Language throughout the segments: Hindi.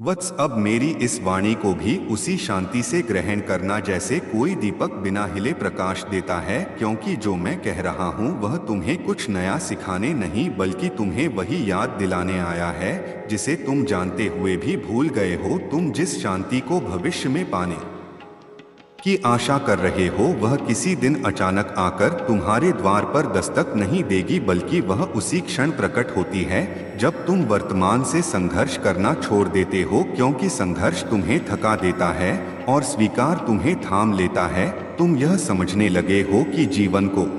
वत्स, अब मेरी इस वाणी को भी उसी शांति से ग्रहण करना जैसे कोई दीपक बिना हिले प्रकाश देता है, क्योंकि जो मैं कह रहा हूँ वह तुम्हें कुछ नया सिखाने नहीं बल्कि तुम्हें वही याद दिलाने आया है जिसे तुम जानते हुए भी भूल गए हो। तुम जिस शांति को भविष्य में पाने की आशा कर रहे हो वह किसी दिन अचानक आकर तुम्हारे द्वार पर दस्तक नहीं देगी, बल्कि वह उसी क्षण प्रकट होती है जब तुम वर्तमान से संघर्ष करना छोड़ देते हो, क्योंकि संघर्ष तुम्हें थका देता है और स्वीकार तुम्हें थाम लेता है। तुम यह समझने लगे हो कि जीवन को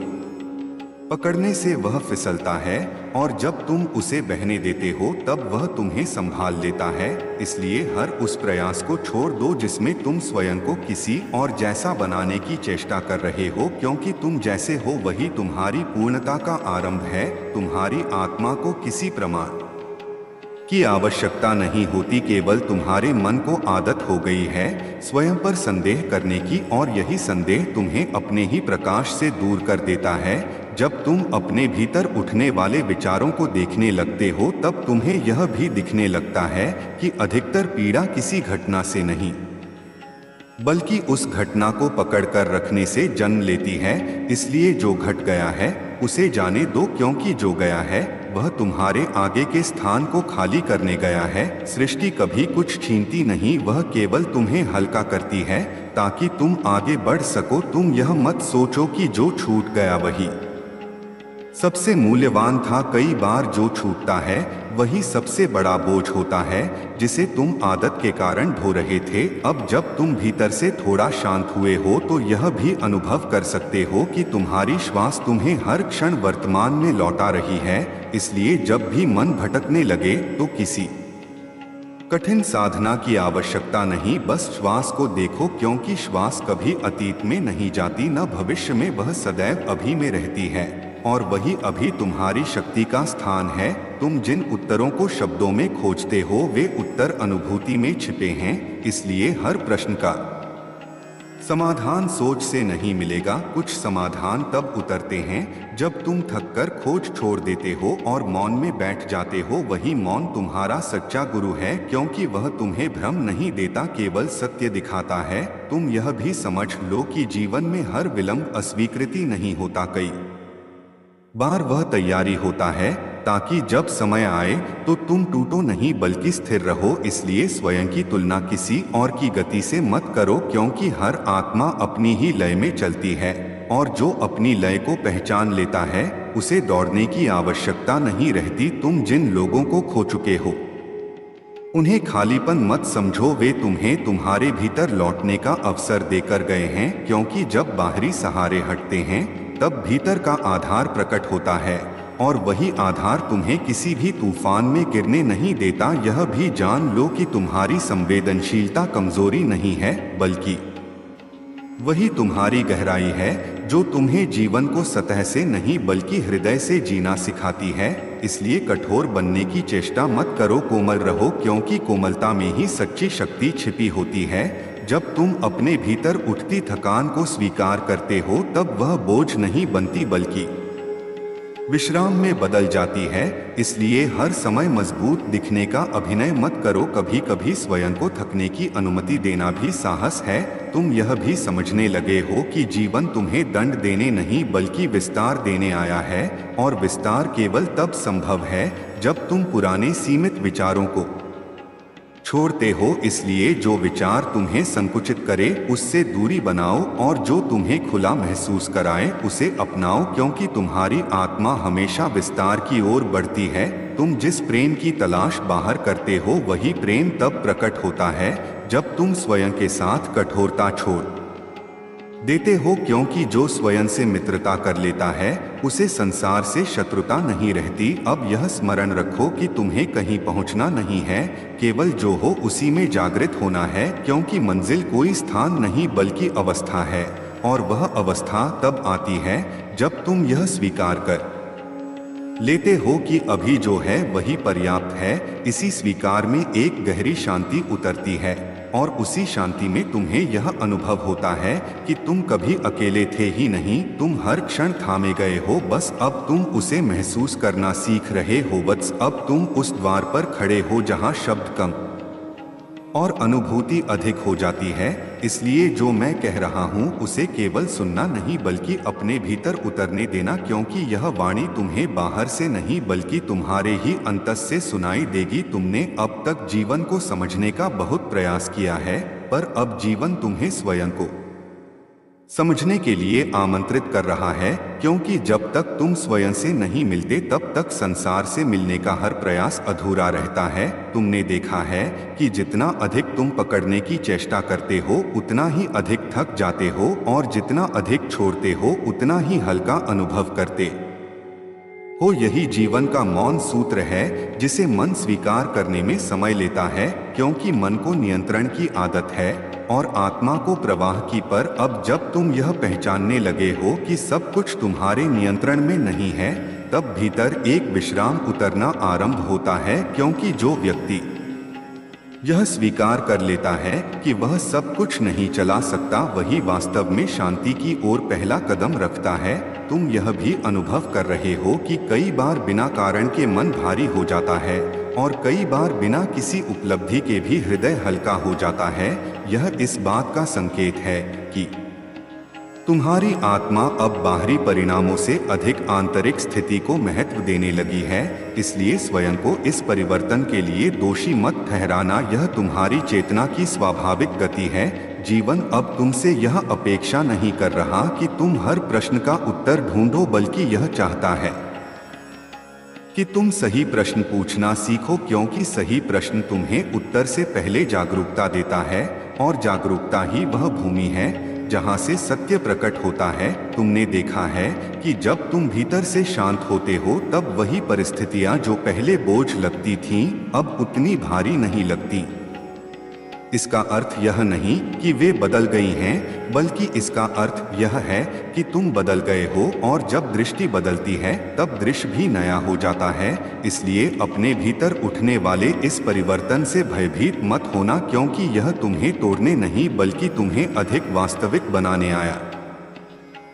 पकड़ने से वह फिसलता है और जब तुम उसे बहने देते हो तब वह तुम्हें संभाल लेता है। इसलिए हर उस प्रयास को छोड़ दो जिसमें तुम स्वयं को किसी और जैसा बनाने की चेष्टा कर रहे हो, क्योंकि तुम जैसे हो वही तुम्हारी पूर्णता का आरंभ है। तुम्हारी आत्मा को किसी प्रमाण की आवश्यकता नहीं होती, केवल तुम्हारे मन को आदत हो गई है स्वयं पर संदेह करने की, और यही संदेह तुम्हें अपने ही प्रकाश से दूर कर देता है। जब तुम अपने भीतर उठने वाले विचारों को देखने लगते हो तब तुम्हें यह भी दिखने लगता है कि अधिकतर पीड़ा किसी घटना से नहीं बल्कि उस घटना को पकड़कर रखने से जन्म लेती है। इसलिए जो घट गया है उसे जाने दो, क्योंकि जो गया है वह तुम्हारे आगे के स्थान को खाली करने गया है। सृष्टि कभी कुछ छीनती नहीं, वह केवल तुम्हें हल्का करती है ताकि तुम आगे बढ़ सको। तुम यह मत सोचो कि जो छूट गया वही सबसे मूल्यवान था। कई बार जो छूटता है वही सबसे बड़ा बोझ होता है जिसे तुम आदत के कारण ढो रहे थे। अब जब तुम भीतर से थोड़ा शांत हुए हो तो यह भी अनुभव कर सकते हो कि तुम्हारी श्वास तुम्हें हर क्षण वर्तमान में लौटा रही है। इसलिए जब भी मन भटकने लगे तो किसी कठिन साधना की आवश्यकता नहीं, बस श्वास को देखो, क्योंकि श्वास कभी अतीत में नहीं जाती न भविष्य में, वह सदैव अभी में रहती है और वही अभी तुम्हारी शक्ति का स्थान है। तुम जिन उत्तरों को शब्दों में खोजते हो वे उत्तर अनुभूति में छिपे हैं। इसलिए हर प्रश्न का समाधान सोच से नहीं मिलेगा। कुछ समाधान तब उतरते हैं जब तुम थककर खोज छोड़ देते हो और मौन में बैठ जाते हो। वही मौन तुम्हारा सच्चा गुरु है, क्योंकि वह तुम्हें भ्रम नहीं देता, केवल सत्य दिखाता है। तुम यह भी समझ लो कि जीवन में हर विलंब अस्वीकृति नहीं होता, कई बार वह तैयारी होता है ताकि जब समय आए तो तुम टूटो नहीं बल्कि स्थिर रहो। इसलिए स्वयं की तुलना किसी और की गति से मत करो, क्योंकि हर आत्मा अपनी ही लय में चलती है और जो अपनी लय को पहचान लेता है उसे दौड़ने की आवश्यकता नहीं रहती। तुम जिन लोगों को खो चुके हो उन्हें खालीपन मत समझो, वे तुम्हें तुम्हारे भीतर लौटने का अवसर देकर गए हैं, क्योंकि जब बाहरी सहारे हटते हैं तब भीतर का आधार प्रकट होता है और वही आधार तुम्हें किसी भी तूफान में गिरने नहीं देता। यह भी जान लो कि तुम्हारी संवेदनशीलता कमजोरी नहीं है बल्कि वही तुम्हारी गहराई है जो तुम्हें जीवन को सतह से नहीं बल्कि हृदय से जीना सिखाती है। इसलिए कठोर बनने की चेष्टा मत करो, कोमल रहो, क्योंकि कोमलता में ही सच्ची शक्ति छिपी होती है। जब तुम अपने भीतर उठती थकान को स्वीकार करते हो तब वह बोझ नहीं बनती बल्कि विश्राम में बदल जाती है। इसलिए हर समय मजबूत दिखने का अभिनय मत करो, कभी कभी स्वयं को थकने की अनुमति देना भी साहस है। तुम यह भी समझने लगे हो कि जीवन तुम्हें दंड देने नहीं बल्कि विस्तार देने आया है, और विस्तार केवल तब संभव है जब तुम पुराने सीमित विचारों को छोड़ते हो। इसलिए जो विचार तुम्हें संकुचित करे उससे दूरी बनाओ और जो तुम्हें खुला महसूस कराए उसे अपनाओ, क्योंकि तुम्हारी आत्मा हमेशा विस्तार की ओर बढ़ती है। तुम जिस प्रेम की तलाश बाहर करते हो वही प्रेम तब प्रकट होता है जब तुम स्वयं के साथ कठोरता छोड़ देते हो, क्योंकि जो स्वयं से मित्रता कर लेता है उसे संसार से शत्रुता नहीं रहती। अब यह स्मरण रखो कि तुम्हें कहीं पहुंचना नहीं है, केवल जो हो उसी में जागृत होना है, क्योंकि मंजिल कोई स्थान नहीं बल्कि अवस्था है, और वह अवस्था तब आती है जब तुम यह स्वीकार कर लेते हो कि अभी जो है वही पर्याप्त है। इसी स्वीकार में एक गहरी शांति उतरती है और उसी शांति में तुम्हें यह अनुभव होता है कि तुम कभी अकेले थे ही नहीं, तुम हर क्षण थामे गए हो। बस अब तुम उसे महसूस करना सीख रहे हो। वत्स, अब तुम उस द्वार पर खड़े हो जहाँ शब्द कम और अनुभूति अधिक हो जाती है। इसलिए जो मैं कह रहा हूँ उसे केवल सुनना नहीं बल्कि अपने भीतर उतरने देना, क्योंकि यह वाणी तुम्हें बाहर से नहीं बल्कि तुम्हारे ही अंतस से सुनाई देगी। तुमने अब तक जीवन को समझने का बहुत प्रयास किया है, पर अब जीवन तुम्हें स्वयं को समझने के लिए आमंत्रित कर रहा है, क्योंकि जब तक तुम स्वयं से नहीं मिलते तब तक संसार से मिलने का हर प्रयास अधूरा रहता है। तुमने देखा है कि जितना अधिक तुम पकड़ने की चेष्टा करते हो उतना ही अधिक थक जाते हो, और जितना अधिक छोड़ते हो उतना ही हल्का अनुभव करते हो। यही जीवन का मौन सूत्र है, जिसे मन स्वीकार करने में समय लेता है, क्योंकि मन को नियंत्रण की आदत है और आत्मा को प्रवाह की। पर अब जब तुम यह पहचानने लगे हो कि सब कुछ तुम्हारे नियंत्रण में नहीं है, तब भीतर एक विश्राम उतरना आरंभ होता है, क्योंकि जो व्यक्ति यह स्वीकार कर लेता है कि वह सब कुछ नहीं चला सकता, वही वास्तव में शांति की ओर पहला कदम रखता है। तुम यह भी अनुभव कर रहे हो कि कई बार बिना कारण के मन भारी हो जाता है और कई बार बिना किसी उपलब्धि के भी हृदय हल्का हो जाता है। यह इस बात का संकेत है कि तुम्हारी आत्मा अब बाहरी परिणामों से अधिक आंतरिक स्थिति को महत्व देने लगी है। इसलिए स्वयं को इस परिवर्तन के लिए दोषी मत ठहराना, यह तुम्हारी चेतना की स्वाभाविक गति है। जीवन अब तुमसे यह अपेक्षा नहीं कर रहा कि तुम हर प्रश्न का उत्तर ढूंढो, बल्कि यह चाहता है कि तुम सही प्रश्न पूछना सीखो, क्योंकि सही प्रश्न तुम्हें उत्तर से पहले जागरूकता देता है, और जागरूकता ही वह भूमि है जहाँ से सत्य प्रकट होता है। तुमने देखा है कि जब तुम भीतर से शांत होते हो तब वही परिस्थितियाँ जो पहले बोझ लगती थीं, अब उतनी भारी नहीं लगती। इसका अर्थ यह नहीं कि वे बदल गई हैं, बल्कि इसका अर्थ यह है कि तुम बदल गए हो, और जब दृष्टि बदलती है तब दृश्य भी नया हो जाता है। इसलिए अपने भीतर उठने वाले इस परिवर्तन से भयभीत मत होना, क्योंकि यह तुम्हें तोड़ने नहीं बल्कि तुम्हें अधिक वास्तविक बनाने आया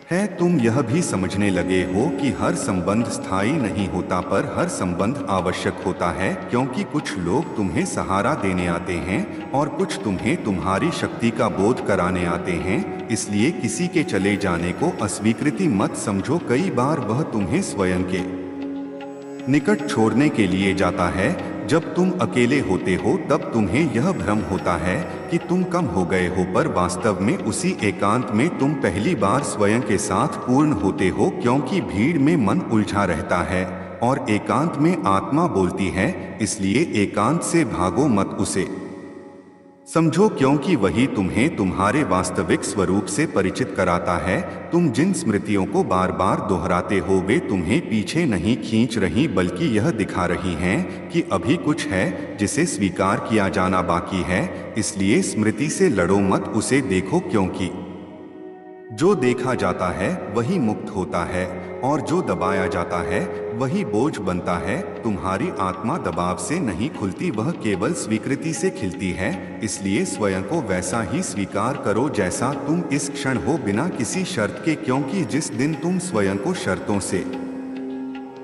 है। तुम यह भी समझने लगे हो कि हर संबंध स्थायी नहीं होता, पर हर संबंध आवश्यक होता है, क्योंकि कुछ लोग तुम्हें सहारा देने आते हैं और कुछ तुम्हें तुम्हारी शक्ति का बोध कराने आते हैं। इसलिए किसी के चले जाने को अस्वीकृति मत समझो। कई बार वह तुम्हें स्वयं के निकट छोड़ने के लिए जाता है। जब तुम अकेले होते हो तब तुम्हें यह भ्रम होता है कि तुम कम हो गए हो, पर वास्तव में उसी एकांत में तुम पहली बार स्वयं के साथ पूर्ण होते हो, क्योंकि भीड़ में मन उलझा रहता है और एकांत में आत्मा बोलती है। इसलिए एकांत से भागो मत, उसे समझो, क्योंकि वही तुम्हें तुम्हारे वास्तविक स्वरूप से परिचित कराता है। तुम जिन स्मृतियों को बार बार दोहराते हो वे तुम्हें पीछे नहीं खींच रही, बल्कि यह दिखा रही हैं कि अभी कुछ है जिसे स्वीकार किया जाना बाकी है। इसलिए स्मृति से लड़ो मत, उसे देखो, क्योंकि जो देखा जाता है वही मुक्त होता है और जो दबाया जाता है वही बोझ बनता है। तुम्हारी आत्मा दबाव से नहीं खुलती, वह केवल स्वीकृति से खिलती है। इसलिए स्वयं को वैसा ही स्वीकार करो जैसा तुम इस क्षण हो, बिना किसी शर्त के, क्योंकि जिस दिन तुम स्वयं को शर्तों से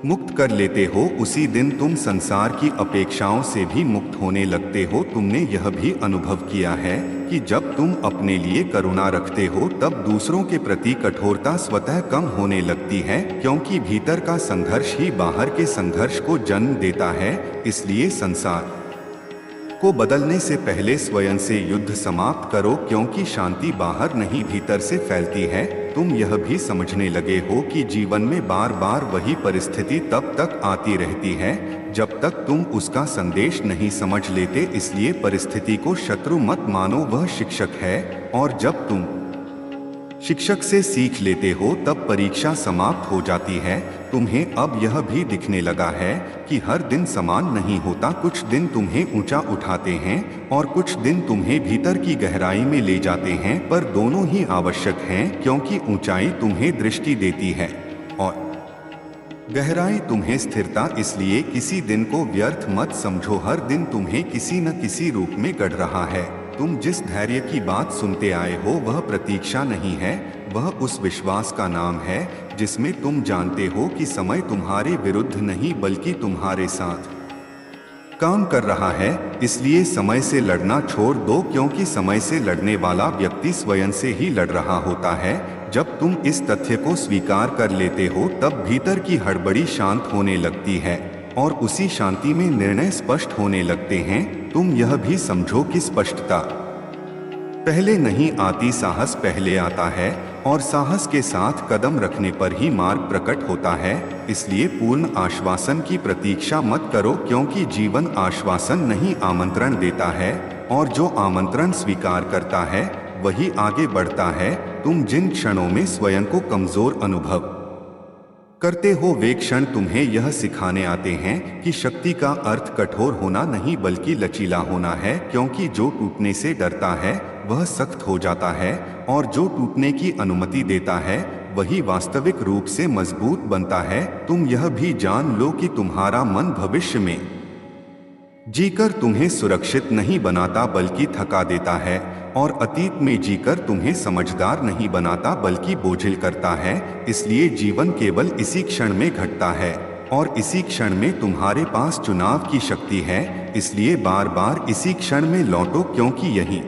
मुक्त कर लेते हो उसी दिन तुम संसार की अपेक्षाओं से भी मुक्त होने लगते हो। तुमने यह भी अनुभव किया है कि जब तुम अपने लिए करुणा रखते हो तब दूसरों के प्रति कठोरता स्वतः कम होने लगती है, क्योंकि भीतर का संघर्ष ही बाहर के संघर्ष को जन्म देता है। इसलिए संसार को बदलने से पहले स्वयं से युद्ध समाप्त करो, क्योंकि शांति बाहर नहीं भीतर से फैलती है। तुम यह भी समझने लगे हो कि जीवन में बार बार वही परिस्थिति तब तक आती रहती है जब तक तुम उसका संदेश नहीं समझ लेते। इसलिए परिस्थिति को शत्रु मत मानो, वह शिक्षक है, और जब तुम शिक्षक से सीख लेते हो तब परीक्षा समाप्त हो जाती है। तुम्हें अब यह भी दिखने लगा है कि हर दिन समान नहीं होता। कुछ दिन तुम्हें ऊंचा उठाते हैं और कुछ दिन तुम्हें भीतर की गहराई में ले जाते हैं, पर दोनों ही आवश्यक हैं, क्योंकि ऊंचाई तुम्हें दृष्टि देती है और गहराई तुम्हें स्थिरता। इसलिए किसी दिन को व्यर्थ मत समझो, हर दिन तुम्हें किसी न किसी रूप में गढ़ रहा है। तुम जिस धैर्य की बात सुनते आए हो वह प्रतीक्षा नहीं है, वह उस विश्वास का नाम है जिसमें तुम जानते हो कि समय तुम्हारे विरुद्ध नहीं बल्कि तुम्हारे साथ काम कर रहा है, इसलिए समय से लड़ना छोड़ दो, क्योंकि समय से लड़ने वाला व्यक्ति स्वयं से ही लड़ रहा होता है। जब तुम इस तथ्य को स्वीकार कर लेते हो तब भीतर की हड़बड़ी शांत होने लगती है और उसी शांति में निर्णय स्पष्ट होने लगते हैं। तुम यह भी समझो कि स्पष्टता पहले नहीं आती, साहस पहले आता है और साहस के साथ कदम रखने पर ही मार्ग प्रकट होता है। इसलिए पूर्ण आश्वासन की प्रतीक्षा मत करो, क्योंकि जीवन आश्वासन नहीं आमंत्रण देता है और जो आमंत्रण स्वीकार करता है वही आगे बढ़ता है। तुम जिन क्षणों में स्वयं को कमजोर अनुभव करते हो वे क्षण तुम्हें यह सिखाने आते हैं कि शक्ति का अर्थ कठोर होना नहीं बल्कि लचीला होना है, क्योंकि जो टूटने से डरता है वह सख्त हो जाता है और जो टूटने की अनुमति देता है वही वास्तविक रूप से मजबूत बनता है। तुम यह भी जान लो कि तुम्हारा मन भविष्य में जीकर तुम्हें सुरक्षित नहीं बनाता बल्कि थका देता है और अतीत में जीकर तुम्हें समझदार नहीं बनाता बल्कि बोझिल करता है। इसलिए जीवन केवल इसी क्षण में घटता है और इसी क्षण में तुम्हारे पास चुनाव की शक्ति है। इसलिए बार बार इसी क्षण में लौटो, क्योंकि यही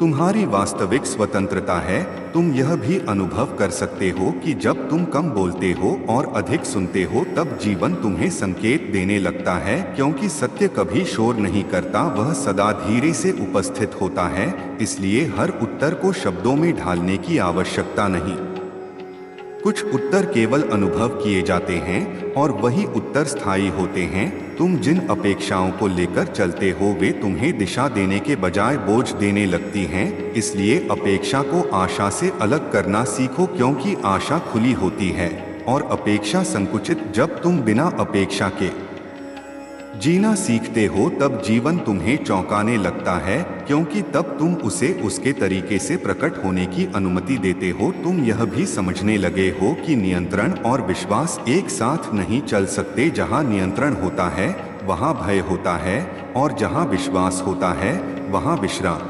तुम्हारी वास्तविक स्वतंत्रता है। तुम यह भी अनुभव कर सकते हो कि जब तुम कम बोलते हो और अधिक सुनते हो तब जीवन तुम्हें संकेत देने लगता है, क्योंकि सत्य कभी शोर नहीं करता, वह सदा धीरे से उपस्थित होता है। इसलिए हर उत्तर को शब्दों में ढालने की आवश्यकता नहीं। कुछ उत्तर केवल अनुभव किए जाते हैं और वही उत्तर स्थायी होते हैं। तुम जिन अपेक्षाओं को लेकर चलते हो वे तुम्हें दिशा देने के बजाय बोझ देने लगती हैं। इसलिए अपेक्षा को आशा से अलग करना सीखो, क्योंकि आशा खुली होती है और अपेक्षा संकुचित। जब तुम बिना अपेक्षा के जीना सीखते हो तब जीवन तुम्हें चौंकाने लगता है, क्योंकि तब तुम उसे उसके तरीके से प्रकट होने की अनुमति देते हो। तुम यह भी समझने लगे हो कि नियंत्रण और विश्वास एक साथ नहीं चल सकते। जहाँ नियंत्रण होता है वहाँ भय होता है और जहाँ विश्वास होता है वहाँ विश्राम।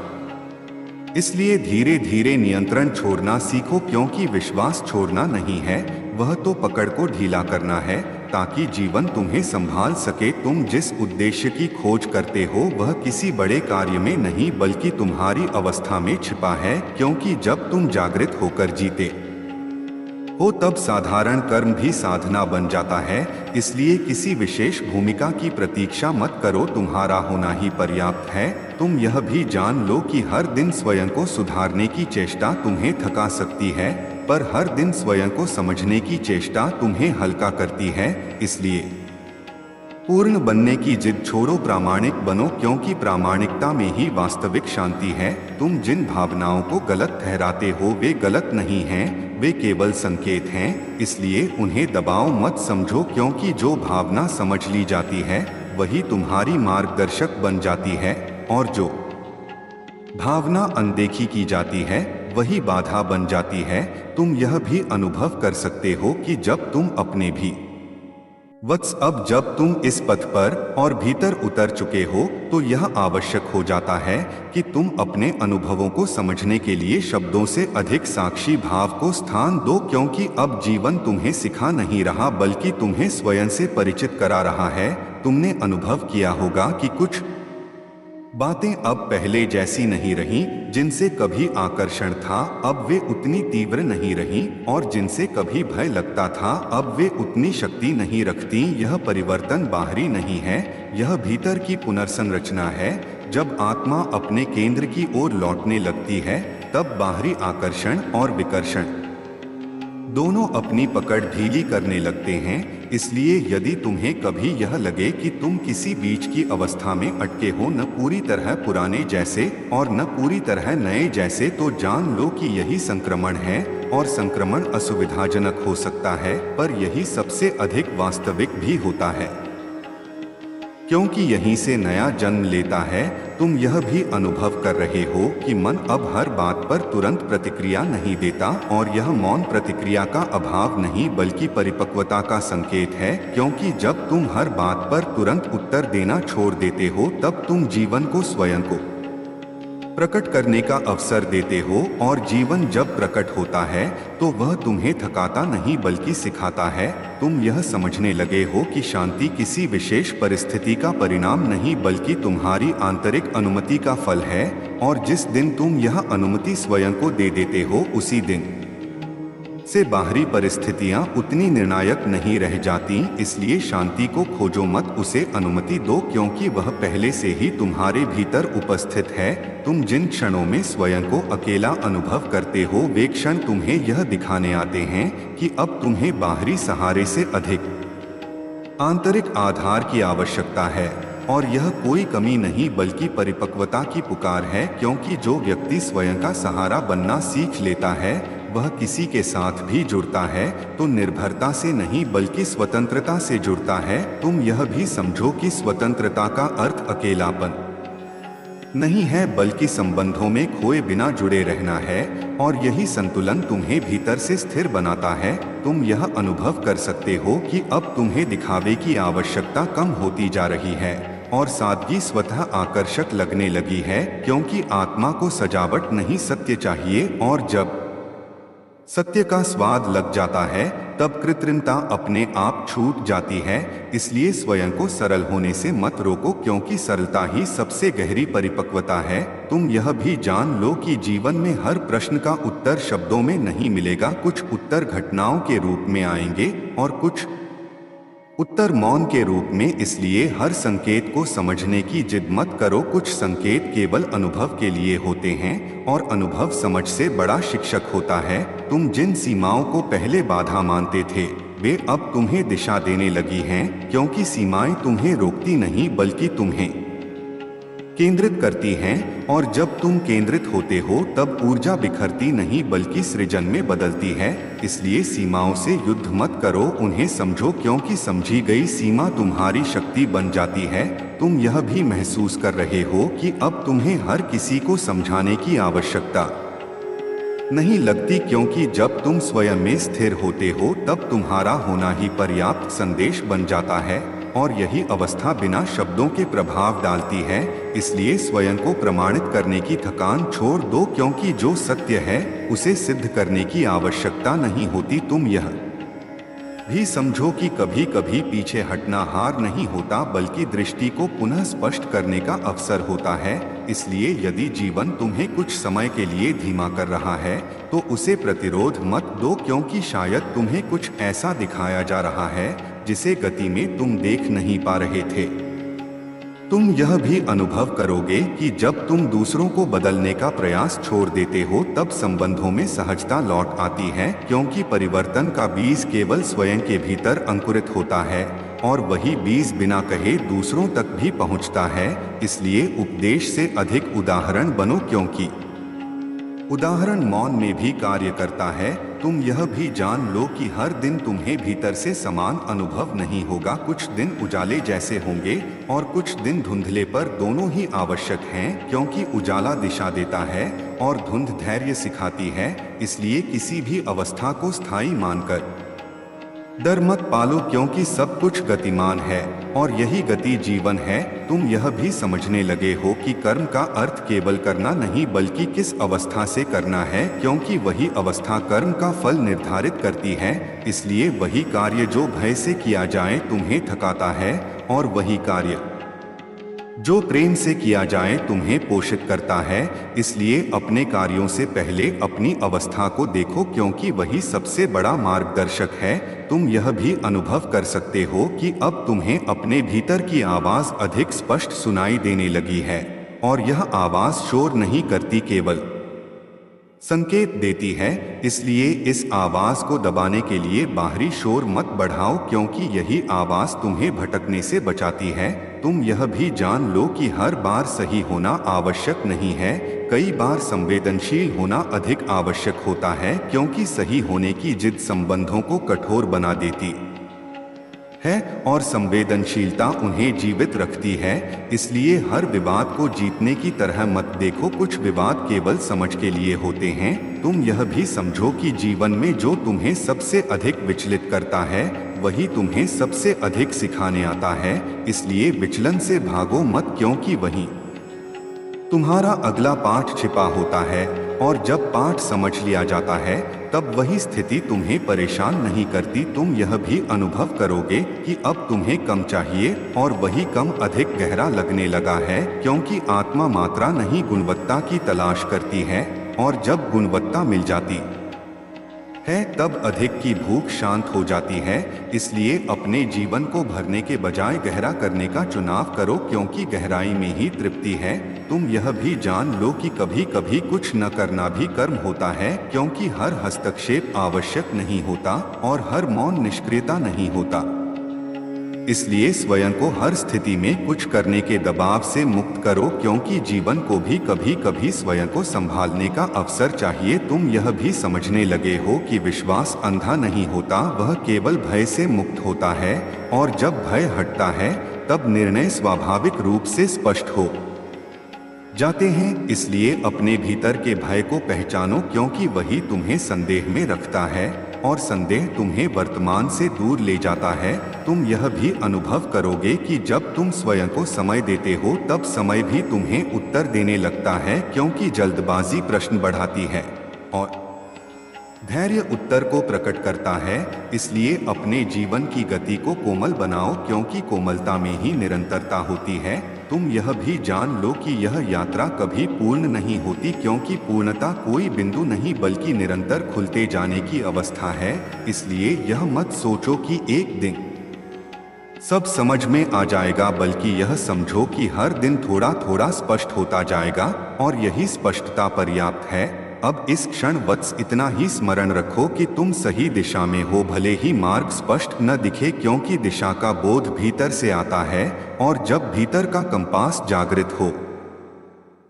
इसलिए धीरे धीरे नियंत्रण छोड़ना सीखो, क्योंकि विश्वास छोड़ना नहीं है, वह तो पकड़ को ढीला करना है ताकि जीवन तुम्हें संभाल सके। तुम जिस उद्देश्य की खोज करते हो वह किसी बड़े कार्य में नहीं बल्कि तुम्हारी अवस्था में छिपा है, क्योंकि जब तुम जागृत होकर जीते हो तब साधारण कर्म भी साधना बन जाता है। इसलिए किसी विशेष भूमिका की प्रतीक्षा मत करो, तुम्हारा होना ही पर्याप्त है। तुम यह भी जान लो कि हर दिन स्वयं को सुधारने की चेष्टा तुम्हें थका सकती है, पर हर दिन स्वयं को समझने की चेष्टा तुम्हें हल्का करती है। इसलिए पूर्ण बनने की जिद छोड़ो, प्रामाणिक बनो, क्योंकि प्रामाणिकता में ही वास्तविक शांति है। तुम जिन भावनाओं को गलत ठहराते हो वे गलत नहीं हैं, वे केवल संकेत हैं। इसलिए उन्हें दबाव मत समझो, क्योंकि जो भावना समझ ली जाती है वही तुम्हारी मार्गदर्शक बन जाती है और जो भावना अनदेखी की जाती है वही बाधा बन जाती है। तुम यह भी अनुभव कर सकते हो कि जब तुम अपने भी वत्स अब जब तुम इस पथ पर और भीतर उतर चुके हो तो यह आवश्यक हो जाता है कि तुम अपने अनुभवों को समझने के लिए शब्दों से अधिक साक्षी भाव को स्थान दो, क्योंकि अब जीवन तुम्हें सिखा नहीं रहा बल्कि तुम्हें स्वयं से परिचित करा रहा है। तुमने अनुभव किया होगा कि कुछ बातें अब पहले जैसी नहीं रहीं, जिनसे कभी आकर्षण था अब वे उतनी तीव्र नहीं रहीं, और जिनसे कभी भय लगता था अब वे उतनी शक्ति नहीं रखती। यह परिवर्तन बाहरी नहीं है, यह भीतर की पुनर्संरचना है। जब आत्मा अपने केंद्र की ओर लौटने लगती है तब बाहरी आकर्षण और विकर्षण दोनों अपनी पकड़ ढीली करने लगते हैं। इसलिए यदि तुम्हें कभी यह लगे कि तुम किसी बीच की अवस्था में अटके हो, न पूरी तरह पुराने जैसे और न पूरी तरह नए जैसे, तो जान लो कि यही संक्रमण है और संक्रमण असुविधाजनक हो सकता है पर यही सबसे अधिक वास्तविक भी होता है, क्योंकि यहीं से नया जन्म लेता है। तुम यह भी अनुभव कर रहे हो कि मन अब हर बात पर तुरंत प्रतिक्रिया नहीं देता, और यह मौन प्रतिक्रिया का अभाव नहीं बल्कि परिपक्वता का संकेत है, क्योंकि जब तुम हर बात पर तुरंत उत्तर देना छोड़ देते हो तब तुम जीवन को स्वयं को प्रकट करने का अवसर देते हो, और जीवन जब प्रकट होता है तो वह तुम्हें थकाता नहीं बल्कि सिखाता है। तुम यह समझने लगे हो कि शांति किसी विशेष परिस्थिति का परिणाम नहीं बल्कि तुम्हारी आंतरिक अनुमति का फल है, और जिस दिन तुम यह अनुमति स्वयं को दे देते हो उसी दिन से बाहरी परिस्थितियां उतनी निर्णायक नहीं रह जाती। इसलिए शांति को खोजो मत, उसे अनुमति दो, क्योंकि वह पहले से ही तुम्हारे भीतर उपस्थित है। तुम जिन क्षणों में स्वयं को अकेला अनुभव करते हो वे क्षण तुम्हें यह दिखाने आते हैं कि अब तुम्हें बाहरी सहारे से अधिक आंतरिक आधार की आवश्यकता है, और यह कोई कमी नहीं बल्कि परिपक्वता की पुकार है। क्योंकि जो व्यक्ति स्वयं का सहारा बनना सीख लेता है वह किसी के साथ भी जुड़ता है तो निर्भरता से नहीं बल्कि स्वतंत्रता से जुड़ता है। तुम यह भी समझो कि स्वतंत्रता का अर्थ अकेलापन नहीं है बल्कि संबंधों में खोए बिना जुड़े रहना है, और यही संतुलन तुम्हें भीतर से स्थिर बनाता है। तुम यह अनुभव कर सकते हो कि अब तुम्हें दिखावे की आवश्यकता कम होती जा रही है और सादगी स्वतः आकर्षक लगने लगी है, क्योंकि आत्मा को सजावट नहीं सत्य चाहिए, और जब सत्य का स्वाद लग जाता है तब कृत्रिमता अपने आप छूट जाती है। इसलिए स्वयं को सरल होने से मत रोको, क्योंकि सरलता ही सबसे गहरी परिपक्वता है। तुम यह भी जान लो कि जीवन में हर प्रश्न का उत्तर शब्दों में नहीं मिलेगा। कुछ उत्तर घटनाओं के रूप में आएंगे और कुछ उत्तर मौन के रूप में। इसलिए हर संकेत को समझने की जिद मत करो। कुछ संकेत केवल अनुभव के लिए होते हैं और अनुभव समझ से बड़ा शिक्षक होता है। तुम जिन सीमाओं को पहले बाधा मानते थे वे अब तुम्हें दिशा देने लगी हैं, क्योंकि सीमाएं तुम्हें रोकती नहीं बल्कि तुम्हें केंद्रित करती हैं, और जब तुम केंद्रित होते हो तब ऊर्जा बिखरती नहीं बल्कि सृजन में बदलती है। इसलिए सीमाओं से युद्ध मत करो, उन्हें समझो, क्योंकि समझी गई सीमा तुम्हारी शक्ति बन जाती है। तुम यह भी महसूस कर रहे हो कि अब तुम्हें हर किसी को समझाने की आवश्यकता नहीं लगती, क्योंकि जब तुम स्वयं में स्थिर होते हो तब तुम्हारा होना ही पर्याप्त संदेश बन जाता है, और यही अवस्था बिना शब्दों के प्रभाव डालती है। इसलिए स्वयं को प्रमाणित करने की थकान छोड़ दो, क्योंकि जो सत्य है उसे सिद्ध करने की आवश्यकता नहीं होती। तुम यह भी समझो कि कभी कभी पीछे हटना हार नहीं होता बल्कि दृष्टि को पुनः स्पष्ट करने का अवसर होता है। इसलिए यदि जीवन तुम्हें कुछ समय के लिए धीमा कर रहा है तो उसे प्रतिरोध मत दो, क्योंकि शायद तुम्हें कुछ ऐसा दिखाया जा रहा है जिसे गति में तुम देख नहीं पा रहे थे। तुम यह भी अनुभव करोगे कि जब तुम दूसरों को बदलने का प्रयास छोड़ देते हो तब संबंधों में सहजता लौट आती है, क्योंकि परिवर्तन का बीज केवल स्वयं के भीतर अंकुरित होता है और वही बीज बिना कहे दूसरों तक भी पहुंचता है। इसलिए उपदेश से अधिक उदाहरण बनो, क्योंकि उदाहरण मौन में भी कार्य करता है। तुम यह भी जान लो कि हर दिन तुम्हें भीतर से समान अनुभव नहीं होगा। कुछ दिन उजाले जैसे होंगे और कुछ दिन धुंधले, पर दोनों ही आवश्यक हैं, क्योंकि उजाला दिशा देता है और धुंध धैर्य सिखाती है। इसलिए किसी भी अवस्था को स्थायी मानकर डर मत पालो, क्योंकि सब कुछ गतिमान है और यही गति जीवन है। तुम यह भी समझने लगे हो कि कर्म का अर्थ केवल करना नहीं बल्कि किस अवस्था से करना है, क्योंकि वही अवस्था कर्म का फल निर्धारित करती है। इसलिए वही कार्य जो भय से किया जाए तुम्हें थकाता है, और वही कार्य जो प्रेम से किया जाए तुम्हें पोषित करता है। इसलिए अपने कार्यों से पहले अपनी अवस्था को देखो, क्योंकि वही सबसे बड़ा मार्गदर्शक है। तुम यह भी अनुभव कर सकते हो कि अब तुम्हें अपने भीतर की आवाज अधिक स्पष्ट सुनाई देने लगी है, और यह आवाज शोर नहीं करती, केवल संकेत देती है। इसलिए इस आवाज को दबाने के लिए बाहरी शोर मत बढ़ाओ, क्योंकि यही आवाज तुम्हें भटकने से बचाती है। तुम यह भी जान लो कि हर बार सही होना आवश्यक नहीं है, कई बार संवेदनशील होना अधिक आवश्यक होता है, क्योंकि सही होने की जिद संबंधों को कठोर बना देती है और संवेदनशीलता उन्हें जीवित रखती है। इसलिए हर विवाद को जीतने की तरह मत देखो, कुछ विवाद केवल समझ के लिए होते हैं। तुम यह भी समझो कि जीवन में जो तुम्हें सबसे अधिक विचलित करता है वही तुम्हें सबसे अधिक सिखाने आता है। इसलिए विचलन से भागो मत, क्योंकि वही तुम्हारा अगला पाठ छिपा होता है, और जब पाठ समझ लिया जाता है तब वही स्थिति तुम्हें परेशान नहीं करती। तुम यह भी अनुभव करोगे कि अब तुम्हें कम चाहिए और वही कम अधिक गहरा लगने लगा है, क्योंकि आत्मा मात्रा नहीं गुणवत्ता की तलाश करती है, और जब गुणवत्ता मिल जाती है तब अधिक की भूख शांत हो जाती है। इसलिए अपने जीवन को भरने के बजाय गहरा करने का चुनाव करो, क्योंकि गहराई में ही तृप्ति है। तुम यह भी जान लो कि कभी कभी कुछ न करना भी कर्म होता है, क्योंकि हर हस्तक्षेप आवश्यक नहीं होता और हर मौन निष्क्रियता नहीं होता। इसलिए स्वयं को हर स्थिति में कुछ करने के दबाव से मुक्त करो, क्योंकि जीवन को भी कभी कभी स्वयं को संभालने का अवसर चाहिए। तुम यह भी समझने लगे हो कि विश्वास अंधा नहीं होता, वह केवल भय से मुक्त होता है, और जब भय हटता है तब निर्णय स्वाभाविक रूप से स्पष्ट हो जाते हैं। इसलिए अपने भीतर के भय को पहचानो, क्योंकि वही तुम्हें संदेह में रखता है और संदेह तुम्हें वर्तमान से दूर ले जाता है। तुम यह भी अनुभव करोगे कि जब तुम स्वयं को समय देते हो तब समय भी तुम्हें उत्तर देने लगता है, क्योंकि जल्दबाजी प्रश्न बढ़ाती है और धैर्य उत्तर को प्रकट करता है। इसलिए अपने जीवन की गति को कोमल बनाओ, क्योंकि कोमलता में ही निरंतरता होती है। तुम यह भी जान लो कि यह यात्रा कभी पूर्ण नहीं होती, क्योंकि पूर्णता कोई बिंदु नहीं बल्कि निरंतर खुलते जाने की अवस्था है। इसलिए यह मत सोचो कि एक दिन सब समझ में आ जाएगा, बल्कि यह समझो कि हर दिन थोड़ा थोड़ा स्पष्ट होता जाएगा, और यही स्पष्टता पर्याप्त है। अब इस क्षण वत्स इतना ही स्मरण रखो कि तुम सही दिशा में हो, भले ही मार्ग स्पष्ट न दिखे, क्योंकि दिशा का बोध भीतर से आता है, और जब भीतर का कंपास जागृत हो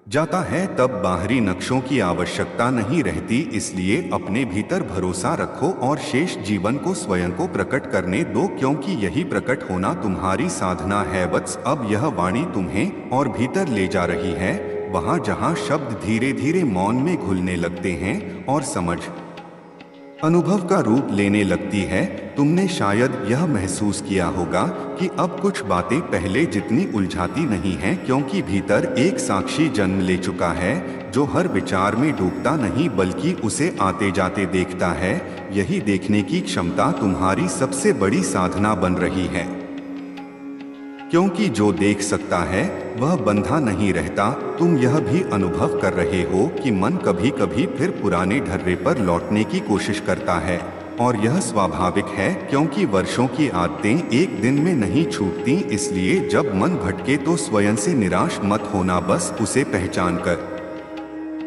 जाता है तब बाहरी नक्शों की आवश्यकता नहीं रहती। इसलिए अपने भीतर भरोसा रखो और शेष जीवन को स्वयं को प्रकट करने दो, क्योंकि यही प्रकट होना तुम्हारी साधना है। वत्स, अब यह वाणी तुम्हें और भीतर ले जा रही है, वहां जहां शब्द धीरे धीरे मौन में घुलने लगते हैं और समझ अनुभव का रूप लेने लगती है। तुमने शायद यह महसूस किया होगा कि अब कुछ बातें पहले जितनी उलझाती नहीं हैं, क्योंकि भीतर एक साक्षी जन्म ले चुका है जो हर विचार में डूबता नहीं बल्कि उसे आते जाते देखता है। यही देखने की क्षमता तुम्हारी सबसे बड़ी साधना बन रही है, क्योंकि जो देख सकता है वह बंधा नहीं रहता। तुम यह भी अनुभव कर रहे हो कि मन कभी कभी फिर पुराने ढर्रे पर लौटने की कोशिश करता है, और यह स्वाभाविक है, क्योंकि वर्षों की आदतें एक दिन में नहीं छूटती। इसलिए जब मन भटके तो स्वयं से निराश मत होना, बस उसे पहचान कर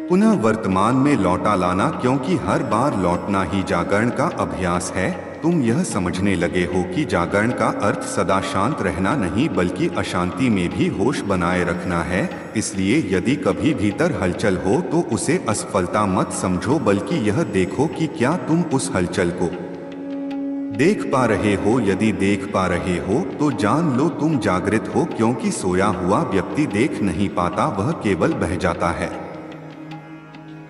पुनः वर्तमान में लौटा लाना, क्योंकि हर बार लौटना ही जागरण का अभ्यास है। तुम यह समझने लगे हो कि जागरण का अर्थ सदा शांत रहना नहीं बल्कि अशांति में भी होश बनाए रखना है। इसलिए यदि कभी भीतर हलचल हो तो उसे असफलता मत समझो, बल्कि यह देखो कि क्या तुम उस हलचल को देख पा रहे हो। यदि देख पा रहे हो तो जान लो तुम जागृत हो, क्योंकि सोया हुआ व्यक्ति देख नहीं पाता, वह केवल बह जाता है।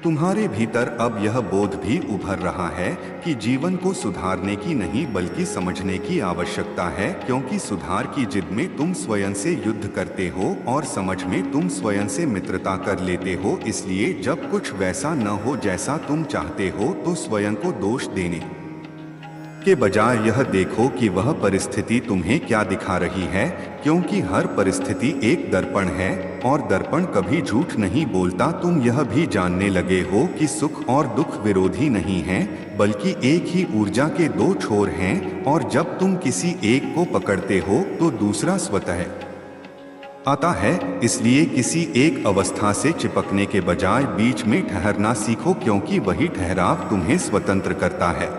तुम्हारे भीतर अब यह बोध भी उभर रहा है कि जीवन को सुधारने की नहीं बल्कि समझने की आवश्यकता है, क्योंकि सुधार की जिद में तुम स्वयं से युद्ध करते हो और समझ में तुम स्वयं से मित्रता कर लेते हो। इसलिए जब कुछ वैसा न हो जैसा तुम चाहते हो तो स्वयं को दोष देने के बजाय यह देखो कि वह परिस्थिति तुम्हें क्या दिखा रही है, क्योंकि हर परिस्थिति एक दर्पण है और दर्पण कभी झूठ नहीं बोलता। तुम यह भी जानने लगे हो कि सुख और दुख विरोधी नहीं हैं, बल्कि एक ही ऊर्जा के दो छोर हैं, और जब तुम किसी एक को पकड़ते हो तो दूसरा स्वतः आता है। इसलिए किसी एक अवस्था से चिपकने के बजाय बीच में ठहरना सीखो, क्योंकि वही ठहराव तुम्हें स्वतंत्र करता है।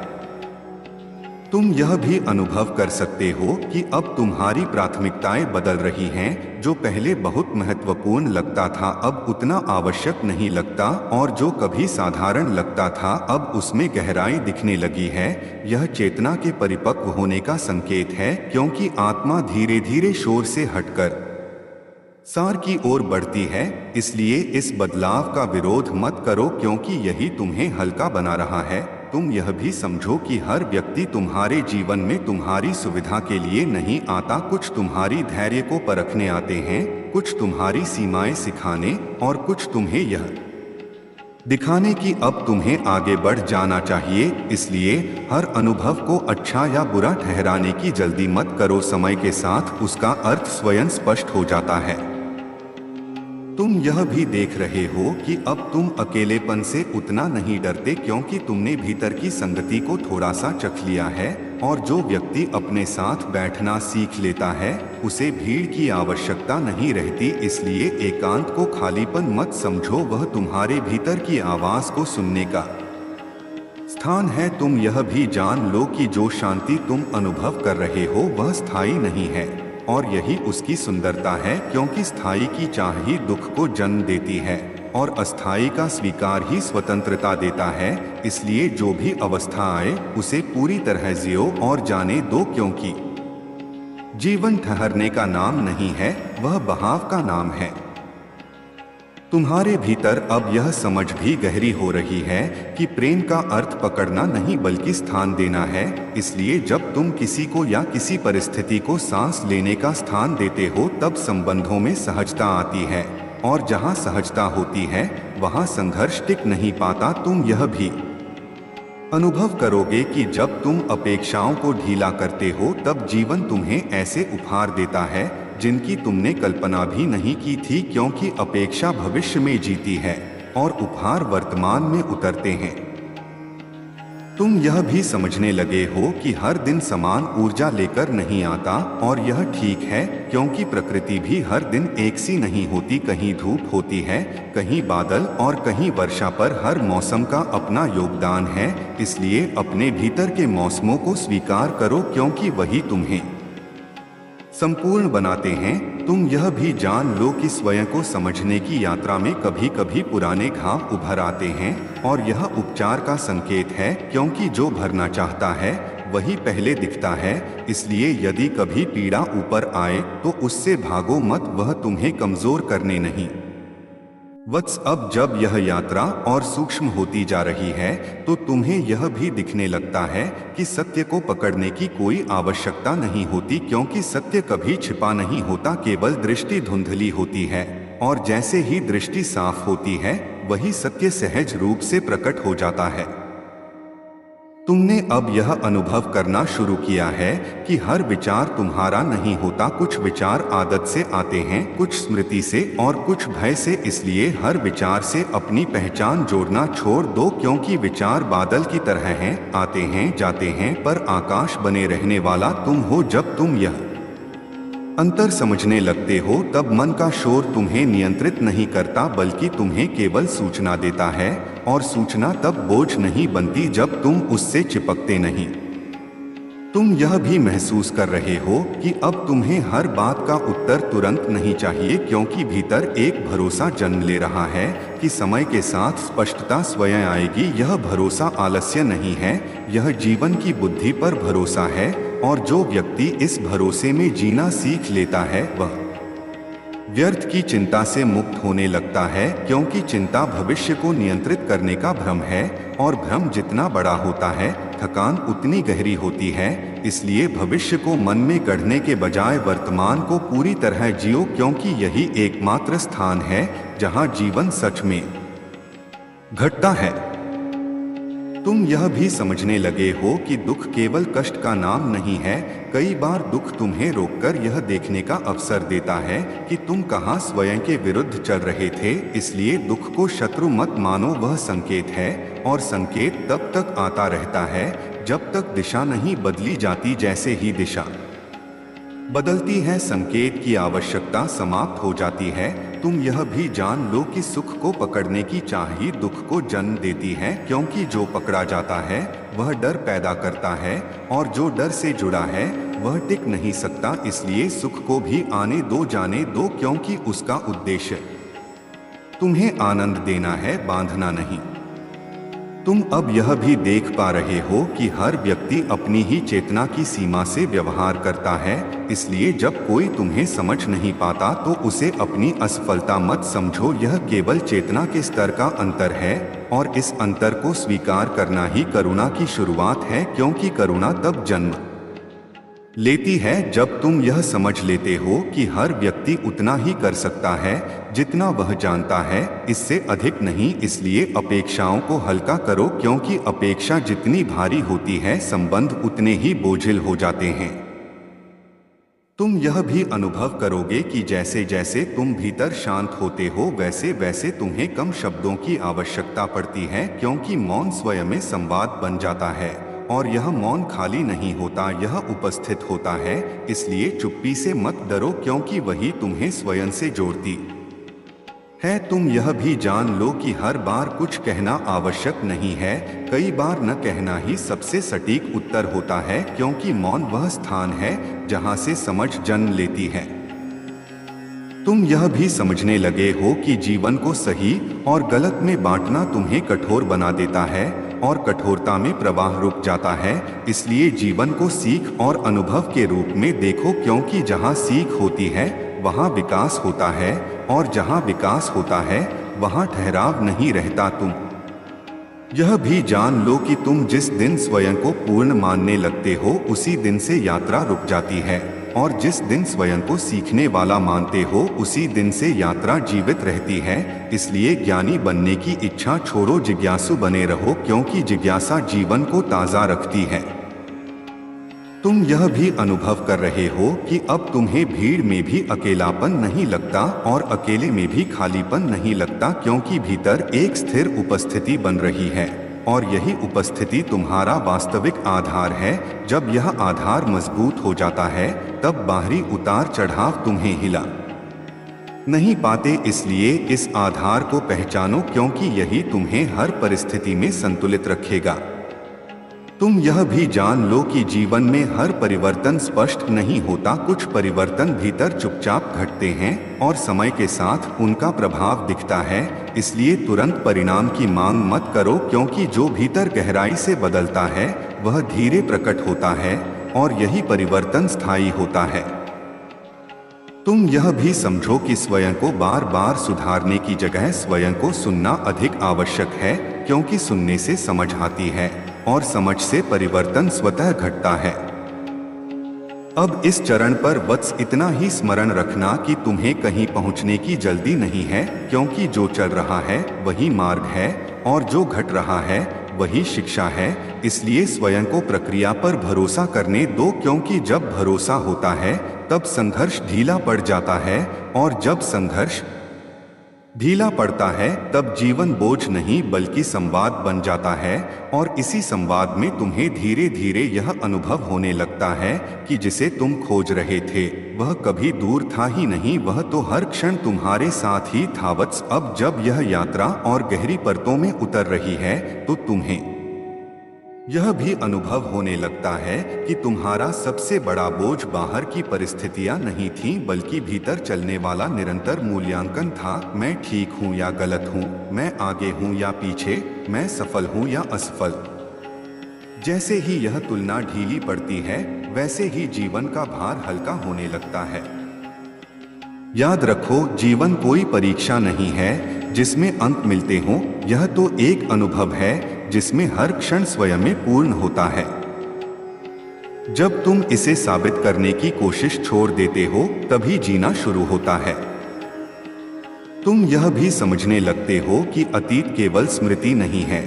तुम यह भी अनुभव कर सकते हो कि अब तुम्हारी प्राथमिकताएं बदल रही हैं। जो पहले बहुत महत्वपूर्ण लगता था अब उतना आवश्यक नहीं लगता, और जो कभी साधारण लगता था अब उसमें गहराई दिखने लगी है। यह चेतना के परिपक्व होने का संकेत है, क्योंकि आत्मा धीरे धीरे शोर से हटकर सार की ओर बढ़ती है। इसलिए इस बदलाव का विरोध मत करो, क्योंकि यही तुम्हें हल्का बना रहा है। तुम यह भी समझो कि हर व्यक्ति तुम्हारे जीवन में तुम्हारी सुविधा के लिए नहीं आता। कुछ तुम्हारी धैर्य को परखने आते हैं, कुछ तुम्हारी सीमाएं सिखाने और कुछ तुम्हें यह दिखाने कि अब तुम्हें आगे बढ़ जाना चाहिए। इसलिए हर अनुभव को अच्छा या बुरा ठहराने की जल्दी मत करो। समय के साथ उसका अर्थ स्वयं स्पष्ट हो जाता है। तुम यह भी देख रहे हो कि अब तुम अकेलेपन से उतना नहीं डरते, क्योंकि तुमने भीतर की संगति को थोड़ा सा चख लिया है। और जो व्यक्ति अपने साथ बैठना सीख लेता है उसे भीड़ की आवश्यकता नहीं रहती। इसलिए एकांत को खालीपन मत समझो, वह तुम्हारे भीतर की आवाज को सुनने का स्थान है। तुम यह भी जान लो कि जो शांति तुम अनुभव कर रहे हो वह स्थायी नहीं है, और यही उसकी सुंदरता है, क्योंकि स्थायी की चाह ही दुख को जन्म देती है और अस्थायी का स्वीकार ही स्वतंत्रता देता है। इसलिए जो भी अवस्था आए उसे पूरी तरह जियो और जाने दो, क्योंकि जीवन ठहरने का नाम नहीं है, वह बहाव का नाम है। तुम्हारे भीतर अब यह समझ भी गहरी हो रही है कि प्रेम का अर्थ पकड़ना नहीं बल्कि स्थान देना है। इसलिए जब तुम किसी को या किसी परिस्थिति को सांस लेने का स्थान देते हो तब संबंधों में सहजता आती है, और जहां सहजता होती है वहां संघर्ष टिक नहीं पाता। तुम यह भी अनुभव करोगे कि जब तुम अपेक्षाओं को ढीला करते हो तब जीवन तुम्हें ऐसे उपहार देता है जिनकी तुमने कल्पना भी नहीं की थी, क्योंकि अपेक्षा भविष्य में जीती है और उपहार वर्तमान में उतरते हैं। तुम यह भी समझने लगे हो कि हर दिन समान ऊर्जा लेकर नहीं आता, और यह ठीक है, क्योंकि प्रकृति भी हर दिन एक सी नहीं होती। कहीं धूप होती है, कहीं बादल और कहीं वर्षा, पर हर मौसम का अपना योगदान है। इसलिए अपने भीतर के मौसमों को स्वीकार करो, क्योंकि वही तुम्हें संपूर्ण बनाते हैं। तुम यह भी जान लो कि स्वयं को समझने की यात्रा में कभी कभी पुराने घाव उभर आते हैं, और यह उपचार का संकेत है, क्योंकि जो भरना चाहता है वही पहले दिखता है। इसलिए यदि कभी पीड़ा ऊपर आए तो उससे भागो मत, वह तुम्हें कमजोर करने नहीं। वत्स, अब जब यह यात्रा और सूक्ष्म होती जा रही है तो तुम्हें यह भी दिखने लगता है कि सत्य को पकड़ने की कोई आवश्यकता नहीं होती, क्योंकि सत्य कभी छिपा नहीं होता, केवल दृष्टि धुंधली होती है। और जैसे ही दृष्टि साफ होती है वही सत्य सहज रूप से प्रकट हो जाता है। तुमने अब यह अनुभव करना शुरू किया है कि हर विचार तुम्हारा नहीं होता। कुछ विचार आदत से आते हैं, कुछ स्मृति से और कुछ भय से। इसलिए हर विचार से अपनी पहचान जोड़ना छोड़ दो, क्योंकि विचार बादल की तरह हैं, आते हैं जाते हैं, पर आकाश बने रहने वाला तुम हो। जब तुम यह अंतर समझने लगते हो तब मन का शोर तुम्हें नियंत्रित नहीं करता, बल्कि तुम्हें केवल सूचना देता है, और सूचना तब बोझ नहीं बनती जब तुम उससे चिपकते नहीं। तुम यह भी महसूस कर रहे हो कि अब तुम्हें हर बात का उत्तर तुरंत नहीं चाहिए, क्योंकि भीतर एक भरोसा जन्म ले रहा है कि समय के साथ स्पष्टता स्वयं आएगी। यह भरोसा आलस्य नहीं है, यह जीवन की बुद्धि पर भरोसा है, और जो व्यक्ति इस भरोसे में जीना सीख लेता है वह व्यर्थ की चिंता से मुक्त होने लगता है, क्योंकि चिंता भविष्य को नियंत्रित करने का भ्रम है, और भ्रम जितना बड़ा होता है थकान उतनी गहरी होती है। इसलिए भविष्य को मन में गढ़ने के बजाय वर्तमान को पूरी तरह जियो, क्योंकि यही एकमात्र स्थान है जहां जीवन सच में घटता है। तुम यह भी समझने लगे हो कि दुख केवल कष्ट का नाम नहीं है। कई बार दुख तुम्हें रोककर यह देखने का अवसर देता है कि तुम कहाँ स्वयं के विरुद्ध चल रहे थे। इसलिए दुख को शत्रु मत मानो, वह संकेत है, और संकेत तब तक आता रहता है जब तक दिशा नहीं बदली जाती। जैसे ही दिशा बदलती है संकेत की आवश्यकता समाप्त हो जाती है। तुम यह भी जान लो कि सुख को पकड़ने की चाह ही दुख को जन्म देती है, क्योंकि जो पकड़ा जाता है वह डर पैदा करता है, और जो डर से जुड़ा है वह टिक नहीं सकता। इसलिए सुख को भी आने दो, जाने दो, क्योंकि उसका उद्देश्य तुम्हें आनंद देना है, बांधना नहीं। तुम अब यह भी देख पा रहे हो कि हर व्यक्ति अपनी ही चेतना की सीमा से व्यवहार करता है, इसलिए जब कोई तुम्हें समझ नहीं पाता तो उसे अपनी असफलता मत समझो। यह केवल चेतना के स्तर का अंतर है और इस अंतर को स्वीकार करना ही करुणा की शुरुआत है, क्योंकि करुणा तब जन्म लेती है जब तुम यह समझ लेते हो कि हर व्यक्ति उतना ही कर सकता है जितना वह जानता है, इससे अधिक नहीं। इसलिए अपेक्षाओं को हल्का करो, क्योंकि अपेक्षा जितनी भारी होती है संबंध उतने ही बोझिल हो जाते हैं। तुम यह भी अनुभव करोगे कि जैसे जैसे तुम भीतर शांत होते हो वैसे वैसे तुम्हें कम शब्दों की आवश्यकता पड़ती है, क्योंकि मौन स्वयं में संवाद बन जाता है और यह मौन खाली नहीं होता, यह उपस्थित होता है। इसलिए चुप्पी से मत डरो, क्योंकि वही तुम्हें स्वयं से जोड़ती है। तुम यह भी जान लो कि हर बार कुछ कहना आवश्यक नहीं है, कई बार न कहना ही सबसे सटीक उत्तर होता है, क्योंकि मौन वह स्थान है जहां से समझ जन्म लेती है। तुम यह भी समझने लगे हो कि जीवन को सही और गलत में बांटना तुम्हें कठोर बना देता है और कठोरता में प्रवाह रुक जाता है। इसलिए जीवन को सीख और अनुभव के रूप में देखो, क्योंकि जहाँ सीख होती है वहाँ विकास होता है और जहाँ विकास होता है वहाँ ठहराव नहीं रहता। तुम यह भी जान लो कि तुम जिस दिन स्वयं को पूर्ण मानने लगते हो उसी दिन से यात्रा रुक जाती है, और जिस दिन स्वयं को सीखने वाला मानते हो उसी दिन से यात्रा जीवित रहती है। इसलिए ज्ञानी बनने की इच्छा छोड़ो, जिज्ञासु बने रहो, क्योंकि जिज्ञासा जीवन को ताज़ा रखती है। तुम यह भी अनुभव कर रहे हो कि अब तुम्हें भीड़ में भी अकेलापन नहीं लगता और अकेले में भी खालीपन नहीं लगता, क्योंकि भीतर एक स्थिर उपस्थिति बन रही है और यही उपस्थिति तुम्हारा वास्तविक आधार है। जब यह आधार मजबूत हो जाता है तब बाहरी उतार चढ़ाव तुम्हें हिला नहीं पाते। इसलिए इस आधार को पहचानो, क्योंकि यही तुम्हें हर परिस्थिति में संतुलित रखेगा। तुम यह भी जान लो कि जीवन में हर परिवर्तन स्पष्ट नहीं होता, कुछ परिवर्तन भीतर चुपचाप घटते हैं और समय के साथ उनका प्रभाव दिखता है। इसलिए तुरंत परिणाम की मांग मत करो, क्योंकि जो भीतर गहराई से बदलता है वह धीरे प्रकट होता है और यही परिवर्तन स्थायी होता है। तुम यह भी समझो कि स्वयं को बार बार सुधारने की जगह स्वयं को सुनना अधिक आवश्यक है, क्योंकि सुनने से समझ आती है और समझ से परिवर्तन स्वतः घटता है। अब इस चरण पर वत्स इतना ही स्मरण रखना कि तुम्हें कहीं पहुंचने की जल्दी नहीं है, क्योंकि जो चल रहा है वही मार्ग है और जो घट रहा है वही शिक्षा है। इसलिए स्वयं को प्रक्रिया पर भरोसा करने दो, क्योंकि जब भरोसा होता है तब संघर्ष ढीला पड़ जाता है और जब संघर्ष ढीला पड़ता है तब जीवन बोझ नहीं बल्कि संवाद बन जाता है। और इसी संवाद में तुम्हें धीरे धीरे यह अनुभव होने लगता है कि जिसे तुम खोज रहे थे वह कभी दूर था ही नहीं, वह तो हर क्षण तुम्हारे साथ ही था। वत्स, अब जब यह यात्रा और गहरी परतों में उतर रही है तो तुम्हें यह भी अनुभव होने लगता है कि तुम्हारा सबसे बड़ा बोझ बाहर की परिस्थितियां नहीं थीं, बल्कि भीतर चलने वाला निरंतर मूल्यांकन था। मैं ठीक हूं या गलत हूं, मैं आगे हूं या पीछे, मैं सफल हूं या असफल। जैसे ही यह तुलना ढीली पड़ती है वैसे ही जीवन का भार हल्का होने लगता है। याद रखो, जीवन कोई परीक्षा नहीं है जिसमें अंक मिलते हों, यह तो एक अनुभव है जिसमें हर क्षण स्वयं में पूर्ण होता है। जब तुम इसे साबित करने की कोशिश छोड़ देते हो तभी जीना शुरू होता है। तुम यह भी समझने लगते हो कि अतीत केवल स्मृति नहीं है,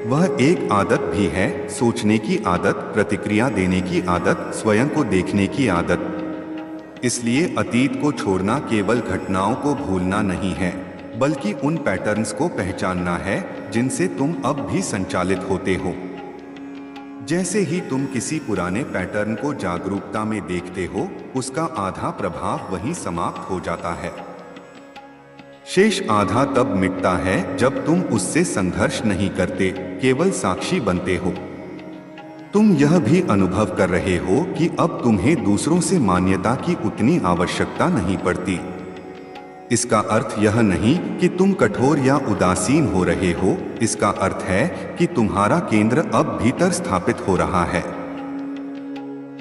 वह एक आदत भी है, सोचने की आदत, प्रतिक्रिया देने की आदत, स्वयं को देखने की आदत। इसलिए अतीत को छोड़ना केवल घटनाओं को भूलना नहीं है, बल्कि उन पैटर्न्स को पहचानना है जिनसे तुम अब भी संचालित होते हो। जैसे ही तुम किसी पुराने पैटर्न को जागरूकता में देखते हो उसका आधा प्रभाव वहीं समाप्त हो जाता है। शेष आधा तब मिटता है जब तुम उससे संघर्ष नहीं करते, केवल साक्षी बनते हो। तुम यह भी अनुभव कर रहे हो कि अब तुम्हें दूसरों से मान्यता की उतनी आवश्यकता नहीं पड़ती। इसका अर्थ यह नहीं कि तुम कठोर या उदासीन हो रहे हो, इसका अर्थ है कि तुम्हारा केंद्र अब भीतर स्थापित हो रहा है।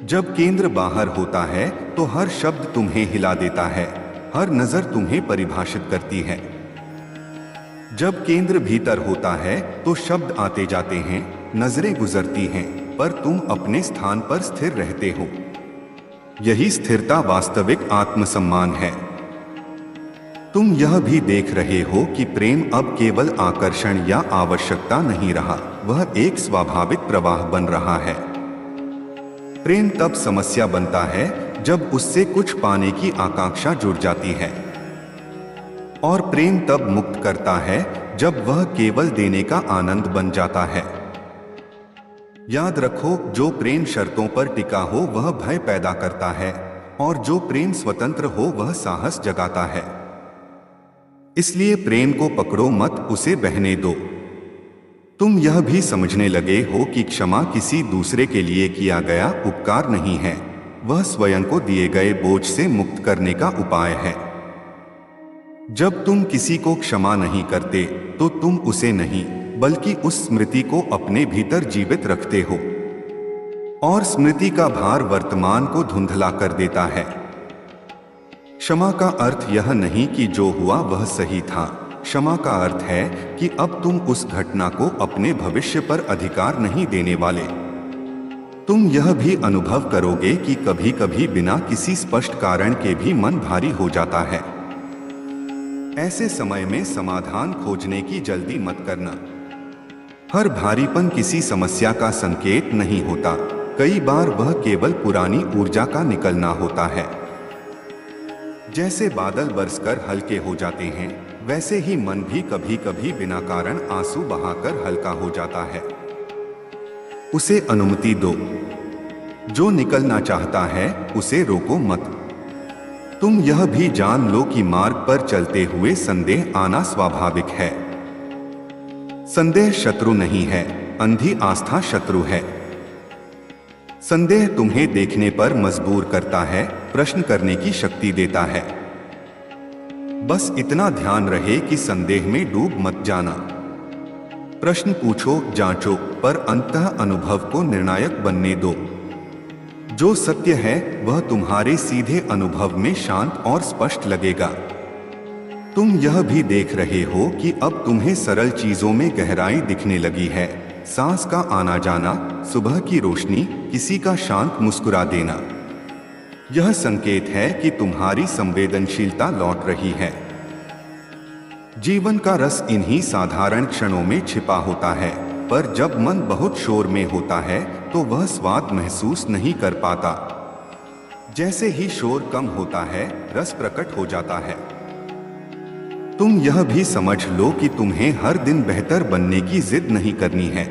जब केंद्र बाहर होता है तो हर शब्द तुम्हें हिला देता है, हर नजर तुम्हें परिभाषित करती है। जब केंद्र भीतर होता है तो शब्द आते जाते हैं, नजरें गुजरती हैं, पर तुम अपने स्थान पर स्थिर रहते हो। यही स्थिरता वास्तविक आत्मसम्मान है। तुम यह भी देख रहे हो कि प्रेम अब केवल आकर्षण या आवश्यकता नहीं रहा, वह एक स्वाभाविक प्रवाह बन रहा है। प्रेम तब समस्या बनता है जब उससे कुछ पाने की आकांक्षा जुड़ जाती है, और प्रेम तब मुक्त करता है जब वह केवल देने का आनंद बन जाता है। याद रखो, जो प्रेम शर्तों पर टिका हो वह भय पैदा करता है, और जो प्रेम स्वतंत्र हो वह साहस जगाता है। इसलिए प्रेम को पकड़ो मत, उसे बहने दो। तुम यह भी समझने लगे हो कि क्षमा किसी दूसरे के लिए किया गया उपकार नहीं है, वह स्वयं को दिए गए बोझ से मुक्त करने का उपाय है। जब तुम किसी को क्षमा नहीं करते तो तुम उसे नहीं बल्कि उस स्मृति को अपने भीतर जीवित रखते हो, और स्मृति का भार वर्तमान को धुंधला कर देता है। क्षमा का अर्थ यह नहीं कि जो हुआ वह सही था, क्षमा का अर्थ है कि अब तुम उस घटना को अपने भविष्य पर अधिकार नहीं देने वाले। तुम यह भी अनुभव करोगे कि कभी कभी बिना किसी स्पष्ट कारण के भी मन भारी हो जाता है। ऐसे समय में समाधान खोजने की जल्दी मत करना। हर भारीपन किसी समस्या का संकेत नहीं होता, कई बार वह केवल पुरानी ऊर्जा का निकलना होता है। जैसे बादल बरसकर हल्के हो जाते हैं, वैसे ही मन भी कभी कभी बिना कारण आंसू बहाकर हल्का हो जाता है। उसे अनुमति दो। जो निकलना चाहता है उसे रोको मत। तुम यह भी जान लो कि मार्ग पर चलते हुए संदेह आना स्वाभाविक है। संदेह शत्रु नहीं है, अंधी आस्था शत्रु है। संदेह तुम्हें देखने पर मजबूर करता है, प्रश्न करने की शक्ति देता है। बस इतना ध्यान रहे कि संदेह में डूब मत जाना। प्रश्न पूछो, जांचो, पर अंततः अनुभव को निर्णायक बनने दो। जो सत्य है वह तुम्हारे सीधे अनुभव में शांत और स्पष्ट लगेगा। तुम यह भी देख रहे हो कि अब तुम्हें सरल चीजों में गहराई दिखने लगी है। सांस का आना जाना, सुबह की रोशनी, किसी का शांत मुस्कुरा देना। यह संकेत है कि तुम्हारी संवेदनशीलता लौट रही है। जीवन का रस इन्हीं साधारण क्षणों में छिपा होता है, पर जब मन बहुत शोर में होता है तो वह स्वाद महसूस नहीं कर पाता। जैसे ही शोर कम होता है, रस प्रकट हो जाता है। तुम यह भी समझ लो कि तुम्हें हर दिन बेहतर बनने की जिद नहीं करनी है।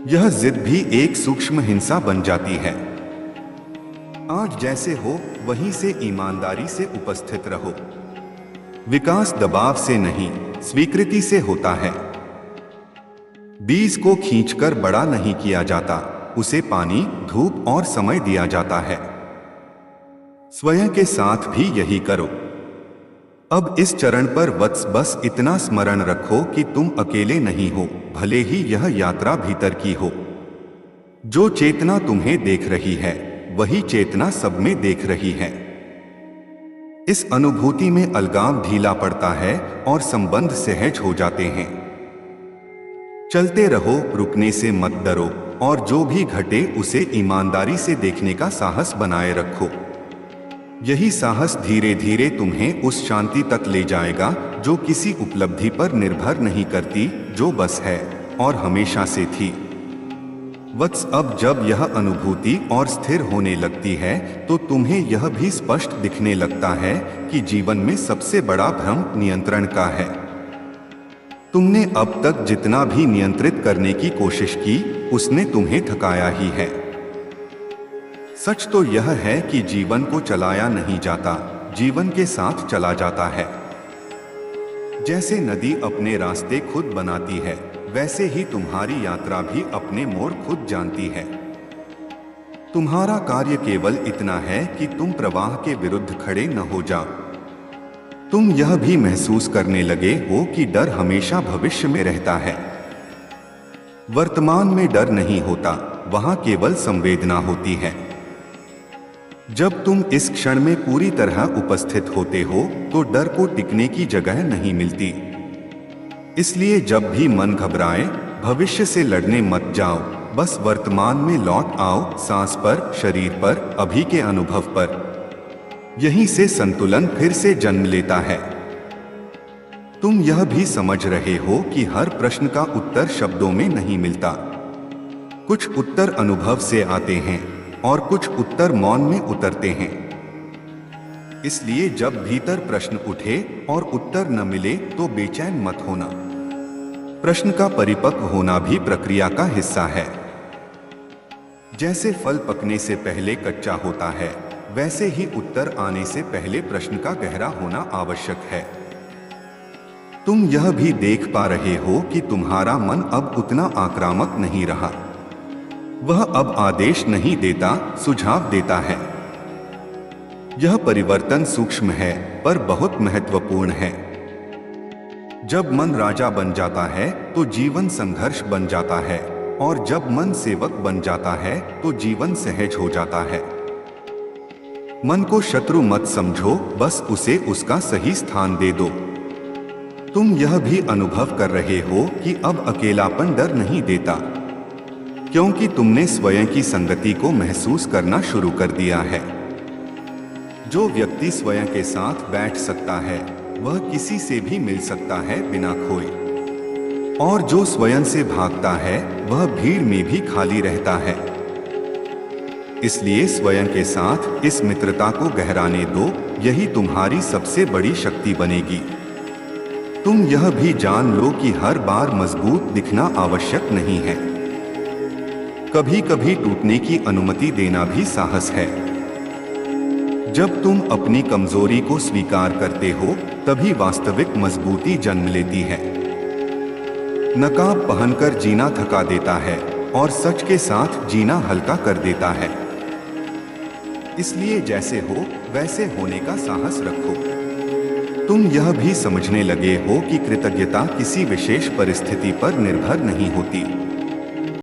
यह जिद भी एक सूक्ष्म हिंसा बन जाती है। आज जैसे हो वहीं से ईमानदारी से उपस्थित रहो। विकास दबाव से नहीं, स्वीकृति से होता है। बीज को खींचकर बड़ा नहीं किया जाता, उसे पानी, धूप और समय दिया जाता है। स्वयं के साथ भी यही करो। अब इस चरण पर वत्स बस इतना स्मरण रखो कि तुम अकेले नहीं हो, भले ही यह यात्रा भीतर की हो। जो चेतना तुम्हें देख रही है वही चेतना सब में देख रही है। इस अनुभूति में अलगाव ढीला पड़ता है और संबंध सहज हो जाते हैं। चलते रहो, रुकने से मत डरो, और जो भी घटे उसे ईमानदारी से देखने का साहस बनाए रखो। यही साहस धीरे धीरे तुम्हें उस शांति तक ले जाएगा जो किसी उपलब्धि पर निर्भर नहीं करती, जो बस है और हमेशा से थी। वत्स, अब जब यह अनुभूति और स्थिर होने लगती है तो तुम्हें यह भी स्पष्ट दिखने लगता है कि जीवन में सबसे बड़ा भ्रम नियंत्रण का है। तुमने अब तक जितना भी नियंत्रित करने की कोशिश की, उसने तुम्हें थकाया ही है। सच तो यह है कि जीवन को चलाया नहीं जाता, जीवन के साथ चला जाता है। जैसे नदी अपने रास्ते खुद बनाती है, वैसे ही तुम्हारी यात्रा भी अपने मोड़ खुद जानती है। तुम्हारा कार्य केवल इतना है कि तुम प्रवाह के विरुद्ध खड़े न हो जाओ। तुम यह भी महसूस करने लगे हो कि डर हमेशा भविष्य में रहता है। वर्तमान में डर नहीं होता, वहां केवल संवेदना होती है। जब तुम इस क्षण में पूरी तरह उपस्थित होते हो तो डर को टिकने की जगह नहीं मिलती। इसलिए जब भी मन घबराए, भविष्य से लड़ने मत जाओ, बस वर्तमान में लौट आओ, सांस पर, शरीर पर, अभी के अनुभव पर। यहीं से संतुलन फिर से जन्म लेता है। तुम यह भी समझ रहे हो कि हर प्रश्न का उत्तर शब्दों में नहीं मिलता। कुछ उत्तर अनुभव से आते हैं और कुछ उत्तर मौन में उतरते हैं। इसलिए जब भीतर प्रश्न उठे और उत्तर न मिले तो बेचैन मत होना। प्रश्न का परिपक्व होना भी प्रक्रिया का हिस्सा है। जैसे फल पकने से पहले कच्चा होता है, वैसे ही उत्तर आने से पहले प्रश्न का गहरा होना आवश्यक है। तुम यह भी देख पा रहे हो कि तुम्हारा मन अब उतना आक्रामक नहीं रहा। वह अब आदेश नहीं देता, सुझाव देता है। यह परिवर्तन सूक्ष्म है पर बहुत महत्वपूर्ण है। जब मन राजा बन जाता है तो जीवन संघर्ष बन जाता है, और जब मन सेवक बन जाता है तो जीवन सहज हो जाता है। मन को शत्रु मत समझो, बस उसे उसका सही स्थान दे दो। तुम यह भी अनुभव कर रहे हो कि अब अकेलापन डर नहीं देता, क्योंकि तुमने स्वयं की संगति को महसूस करना शुरू कर दिया है। जो व्यक्ति स्वयं के साथ बैठ सकता है वह किसी से भी मिल सकता है बिना खोए, और जो स्वयं से भागता है वह भीड़ में भी खाली रहता है। इसलिए स्वयं के साथ इस मित्रता को गहराने दो, यही तुम्हारी सबसे बड़ी शक्ति बनेगी। तुम यह भी जान लो कि हर बार मजबूत दिखना आवश्यक नहीं है। कभी कभी टूटने की अनुमति देना भी साहस है। जब तुम अपनी कमजोरी को स्वीकार करते हो तभी वास्तविक मजबूती जन्म लेती है। नकाब पहनकर जीना थका देता है और सच के साथ जीना हल्का कर देता है। इसलिए जैसे हो वैसे होने का साहस रखो। तुम यह भी समझने लगे हो कि कृतज्ञता किसी विशेष परिस्थिति पर निर्भर नहीं होती।